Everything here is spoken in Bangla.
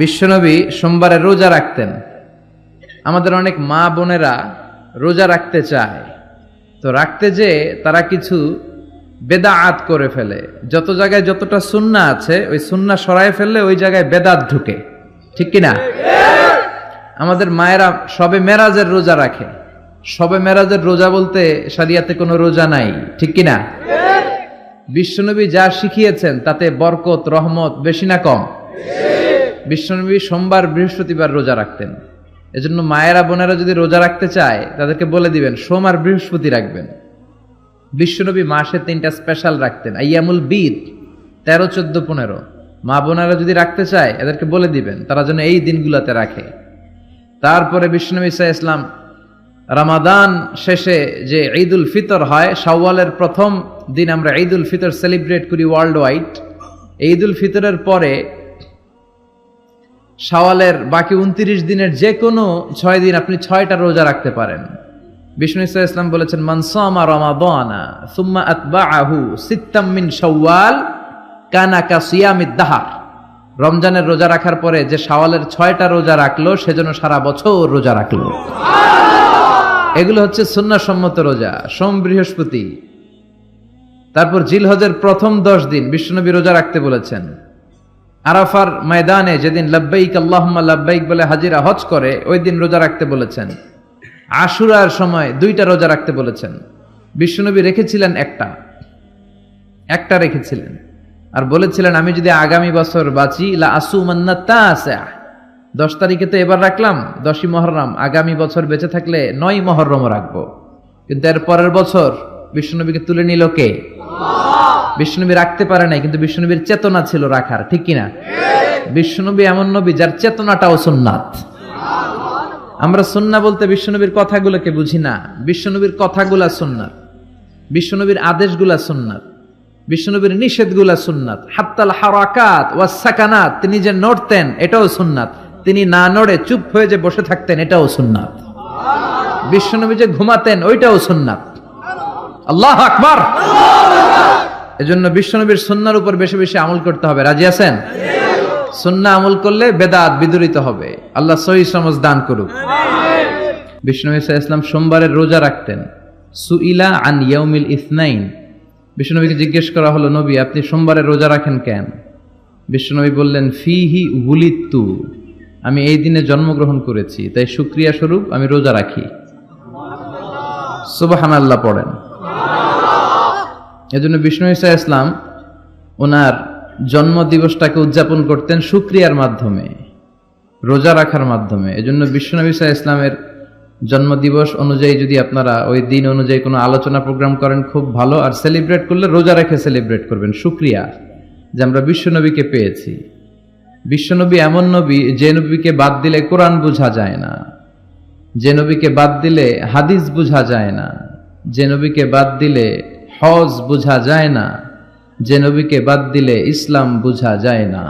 বিশ্বনবী সোমবারে রোজা রাখতেন। আমাদের অনেক মা বোনেরা রোজা রাখতে চায়, তো রাখতে যে তারা কিছু বেদাআত করে ফেলে। যত জায়গায় যতটা সুন্নাহ আছে ওই সুন্নাহ সরায় ফেললে ওই জায়গায় বেদাত ঢুকে, ঠিক কিনা? আমাদের মায়েরা শবে মেরাজের রোজা রাখে। শবে মেরাজের রোজা বলতে শরিয়াতে কোনো রোজা নাই, ঠিক কিনা? বিশ্বনবী যা শিখিয়েছেন তাতে বরকত রহমত বেশি না কম? বিশ্বনবী সোমবার বৃহস্পতিবার রোজা রাখতেন। এজন্য মায়েরা বোনেরা যদি রোজা রাখতে চায় তাদেরকে বলে দিবেন সোম আর বৃহস্পতি রাখবেন। বিশ্বনবী মাসে 3টা স্পেশাল রাখতেন, আইয়ামুল বীদ 13, 14, 15। মা বোনেরা যদি রাখতে চায় এদেরকে বলে দিবেন তারা যেন এই দিনগুলোতে রাখে। তারপরে বিশ্বনবী সাল্লাল্লাহু আলাইহি ওয়াসাল্লাম রমাদান শেষে যে ঈদুল ফিতর হয়, শাওয়ালের প্রথম দিন আমরা ঈদুল ফিতর সেলিব্রেট করি ওয়ার্ল্ড ওয়াইড। ঈদুল ফিতরের পরে শাওয়ালের বাকি 29 দিনের যে কোনো 6 দিন আপনি 6টা রোজা রাখতে পারেন। বিষ্ণু সাল্লাল্লাহু আলাইহি ওয়াসাল্লাম বলেছেন, মান সামা রমাদানা সুম্মা আতবাআহু সিত্তাম মিন শাওয়াল কানা কাসিয়ামিদ দাহর। রমজানের রোজা রাখার পরে যে শাওয়ালের 6টা রোজা রাখলো সেজন্য সারা বছর রোজা রাখলো। এগুলো হচ্ছে সুন্নাহসম্মত রোজা, সোম বৃহস্পতি। তারপর জিলহজের প্রথম 10 দিন বিশ্বনবী রোজা রাখতে বলেছেন। আরাফার ময়দানে যেদিন লাব্বাইক আল্লাহুম্মা লাব্বাইক বলে হাজিরা হজ করে ওই দিন রোজা রাখতে বলেছেন। আশুরার সময় 2টা রোজা রাখতে বলেছেন। বিশ্বনবী রেখেছিলেন একটা রেখেছিলেন আর বলেছিলেন, আমি যদি আগামী বছর বাঁচি লা আসুমান্না তাসা। 10 তারিখে তো এবার রাখলাম 10ই মুহররম, আগামী বছর বেঁচে থাকলে 9ই মুহররমও রাখবো। কিন্তু এর পরের বছর বিশ্বনবীকে তুলে নিল কে? বিশ্বনবী রাখতে পারে নাই, কিন্তু বিশ্বনবীর চেতনা ছিল রাখার, ঠিক কিনা? বিশ্বনবী এমন নবী যার চেতনাটাও সুন্নাত। আমরা সুন্নাহ বলতে বিশ্বনবীর কথাগুলোকে বুঝি না। বিশ্বনবীর কথাগুলা সুন্নাত, বিশ্বনবীর আদেশগুলা সুন্নাত, বিশ্বনবীর নিষেধগুলা সুন্নাত। হাত্তাল হারাকাত ওয়াস সাকানাত, তিনি যে নড়তেন এটাও সুন্নাত। তিনি না নড়ে চুপ হয়ে যে বসে থাকতেন এটাও সুন্নাত। বিশ্বনবী যে ঘুমাতেন ওইটাও সুন্নাত। আল্লাহু আকবার। এজন্য বিশ্বনবীর সুন্নাহর উপর বেশি বেশি আমল করতে হবে। রাজি আছেন? সুন্নাহ আমল করলে বেদাত বিদূরিত হবে। আল্লাহ সহিহ সমঝ দান করুক। বিশ্বনবী সাল্লাল্লাহু আলাইহি ওয়াসাল্লাম সোমবারের রোজা রাখতেন। সুইলা আন ইয়াউমিল ইসনাইন, বিশ্বনবীকে জিজ্ঞেস করা হলো, নবী আপনি সোমবারের রোজা রাখেন কেন? বিশ্বনবী বললেন, ফিহি উলিদতু, আমি এই দিনে জন্মগ্রহণ করেছি তাই শুকরিয়া স্বরূপ আমি রোজা রাখি। সুবহানাল্লাহ পড়েন। এজন্য বিষ্ণু ঈসা ইসলাম ওনার জন্ম দিবসটাকে উদযাপন করতেন শুকরিয়ার মাধ্যমে, রোজা রাখার মাধ্যমে। এজন্য বিশ্বনবী ঈসা ইসলামের জন্মদিবস অনুযায়ী যদি আপনারা ওই দিন অনুযায়ী কোনো আলোচনা প্রোগ্রাম করেন খুব ভালো। আর সেলিব্রেট করলে রোজা রেখে সেলিব্রেট করবেন, শুকরিয়া যে আমরা বিশ্বনবীকে পেয়েছি। বিশ্বনবী এমন নবী যে নবীকে বাদ দিলে কোরআন বোঝা যায় না, যে নবীকে বাদ দিলে হাদিস বোঝা যায় না, যে নবীকে বাদ দিলে হজ বোঝা যায় না, যে নবীকে বাদ দিলে ইসলাম বোঝা যায় না।